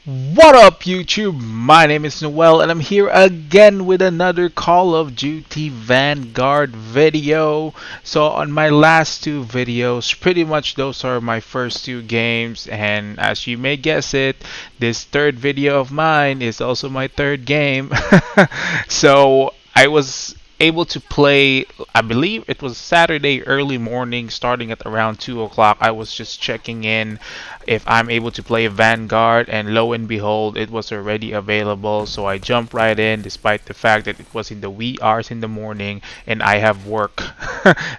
What up, YouTube? My name is Noel, and I'm here again with another Call of Duty Vanguard video. So, on my last two videos, pretty much those are my first two games, and as you may guess it, this third video of mine is also my third game. So, I was able to play, I believe it was Saturday early morning, starting at around 2 o'clock. I was just checking in if I'm able to play Vanguard, and lo and behold, it was already available. So I jumped right in, despite the fact that it was in the wee hours in the morning, and I have work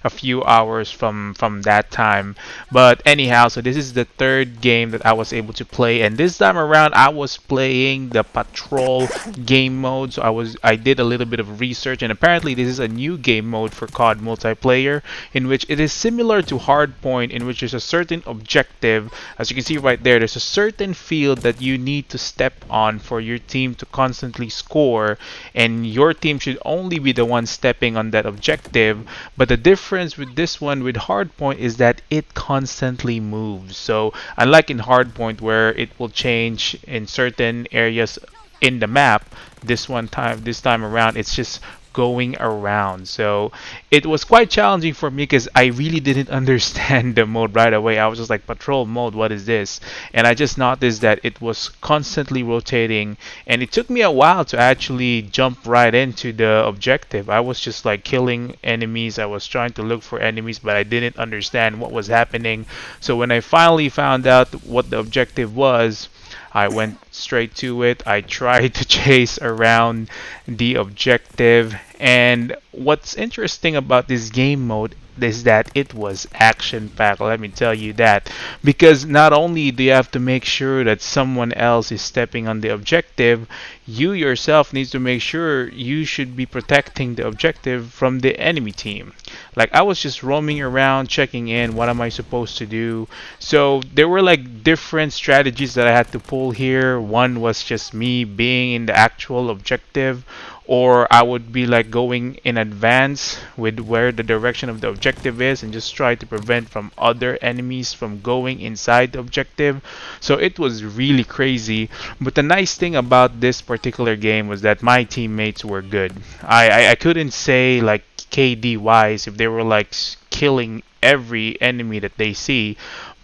a few hours from that time. But anyhow, so this is the third game that I was able to play, and this time around I was playing the patrol game mode. So I did a little bit of research, and apparently this is a new game mode for COD multiplayer, in which it is similar to Hardpoint, in which there's a certain objective. As you can see right there, there's a certain field that you need to step on for your team to constantly score, and your team should only be the one stepping on that objective. But the difference with this one with Hardpoint is that it constantly moves. So unlike in Hardpoint, where it will change in certain areas in the map, this time around it's just going around. So it was quite challenging for me because I really didn't understand the mode right away. I was just like, patrol mode, what is this? And I just noticed that it was constantly rotating, and it took me a while to actually jump right into the objective. I was just like killing enemies. I was trying to look for enemies, but I didn't understand what was happening. So when I finally found out what the objective was, I went straight to it. I tried to chase around the objective. And what's interesting about this game mode is that it was action packed. Let me tell you that. Because not only do you have to make sure that someone else is stepping on the objective, you yourself needs to make sure you should be protecting the objective from the enemy team. Like, I was just roaming around checking in, what am I supposed to do? So there were like different strategies that I had to pull here. One was just me being in the actual objective, or I would be like going in advance with where the direction of the objective is, and just try to prevent from other enemies from going inside the objective. So it was really crazy. But the nice thing about this particular game was that my teammates were good. I couldn't say like KD wise if they were like killing every enemy that they see,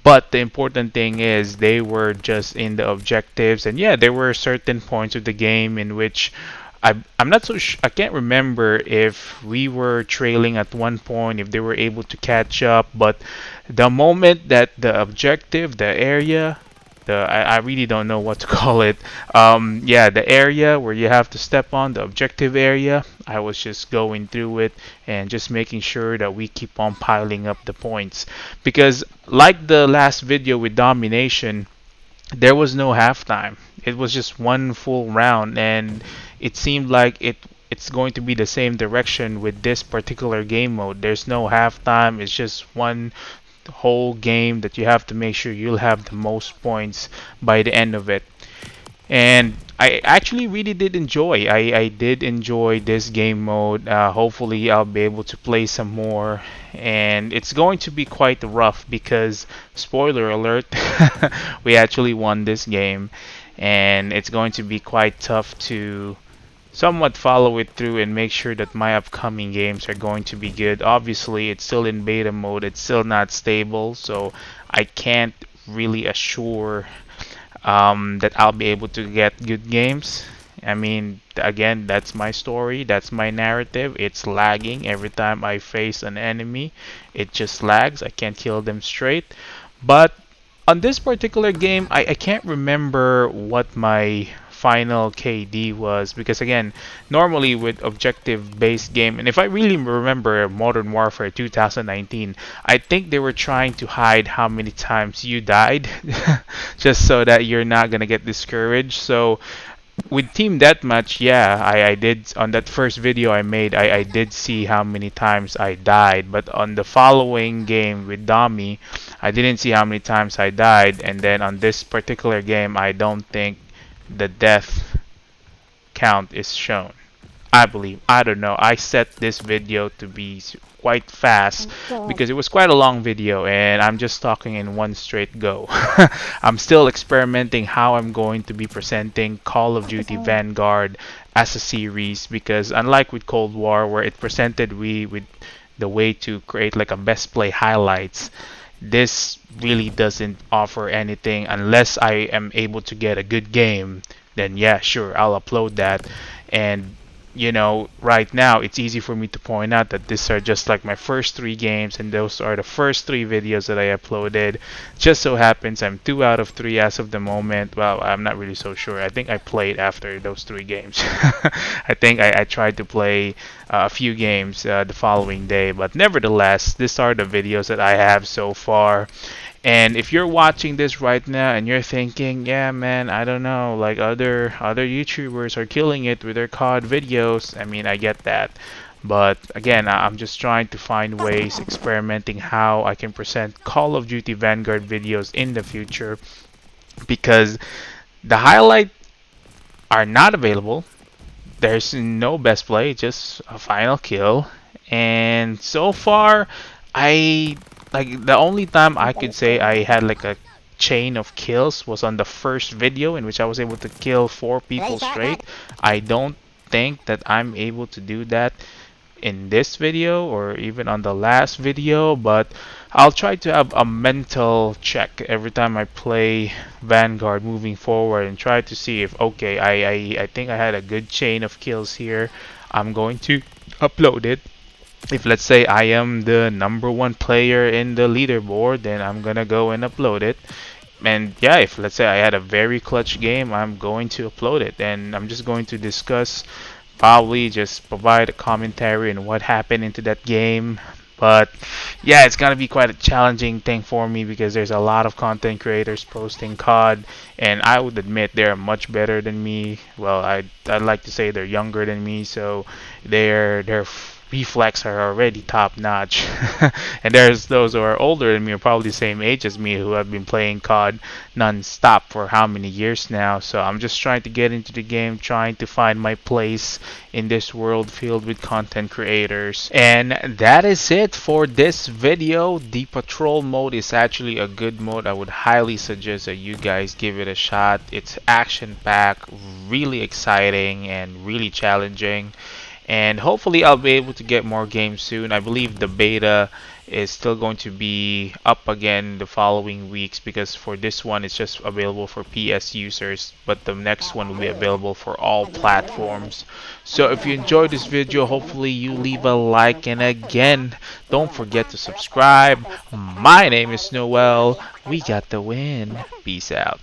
but the important thing is they were just in the objectives. And yeah, there were certain points of the game in which I'm not so I can't remember if we were trailing at one point, if they were able to catch up. But the moment that the objective, the area, I really don't know what to call it. Yeah, the area where you have to step on, the objective area, I was just going through it and just making sure that we keep on piling up the points. Because like the last video with domination, there was no halftime. It was just one full round, and it seemed like it's going to be the same direction with this particular game mode. There's no halftime. It's just one whole game that you have to make sure you'll have the most points by the end of it. And I actually really did enjoy. I did enjoy this game mode. Hopefully, I'll be able to play some more. And it's going to be quite rough because, spoiler alert, we actually won this game. And it's going to be quite tough to somewhat follow it through and make sure that my upcoming games are going to be good. Obviously, it's still in beta mode. It's still not stable. So I can't really assure that I'll be able to get good games. I mean, again, that's my story, that's my narrative. It's lagging every time I face an enemy. It just lags. I can't kill them straight. But on this particular game, I can't remember what my final KD was, because again, normally with objective based game, and if I really remember Modern Warfare 2019, I think they were trying to hide how many times you died just so that you're not gonna get discouraged. So with team deathmatch, yeah, I did on that first video I made, I did see how many times I died. But on the following game with Dami, I didn't see how many times I died. And then on this particular game, I don't think the death count is shown. I believe. I don't know. I set this video to be quite fast because it was quite a long video and I'm just talking in one straight go. I'm still experimenting how I'm going to be presenting Call of Duty Vanguard as a series because unlike with Cold War where it presented we with the way to create like a best play highlights, this really doesn't offer anything unless I am able to get a good game. Then yeah, sure, I'll upload that. And right now it's easy for me to point out that these are just like my first three games, and those are the first three videos that I uploaded. Just so happens I'm 2 out of 3 as of the moment. Well, I'm not really so sure. I think I played after those three games. I think I tried to play a few games the following day, but nevertheless, these are the videos that I have so far. And if you're watching this right now and you're thinking, yeah, man, I don't know, like other YouTubers are killing it with their COD videos. I mean, I get that. But again, I'm just trying to find ways, experimenting how I can present Call of Duty Vanguard videos in the future because the highlight are not available. There's no best play, just a final kill. And so far, I like the only time I could say I had like a chain of kills was on the first video in which I was able to kill 4 people straight. I don't think that I'm able to do that in this video or even on the last video, but I'll try to have a mental check every time I play Vanguard moving forward and try to see if okay, I think I had a good chain of kills here. I'm going to upload it. If let's say I am the #1 player in the leaderboard, then I'm gonna go and upload it. And yeah, if let's say I had a very clutch game, I'm going to upload it and I'm just going to discuss, probably just provide a commentary on what happened into that game. But yeah, it's gonna be quite a challenging thing for me because there's a lot of content creators posting COD, and I would admit they're much better than me. Well, I'd like to say they're younger than me, so their reflex are already top notch. And there's those who are older than me, or probably the same age as me, who have been playing COD non-stop for how many years now. So I'm just trying to get into the game, trying to find my place in this world filled with content creators. And that is it for this video. The patrol mode is actually a good mode. I would highly suggest that you guys give it a shot. It's action packed, really exciting, and really challenging. And hopefully I'll be able to get more games soon. I believe the beta is still going to be up again the following weeks because for this one it's just available for PS users, but the next one will be available for all platforms. So if you enjoyed this video, hopefully you leave a like, and again, don't forget to subscribe. My name is Noel. We got the win. Peace out.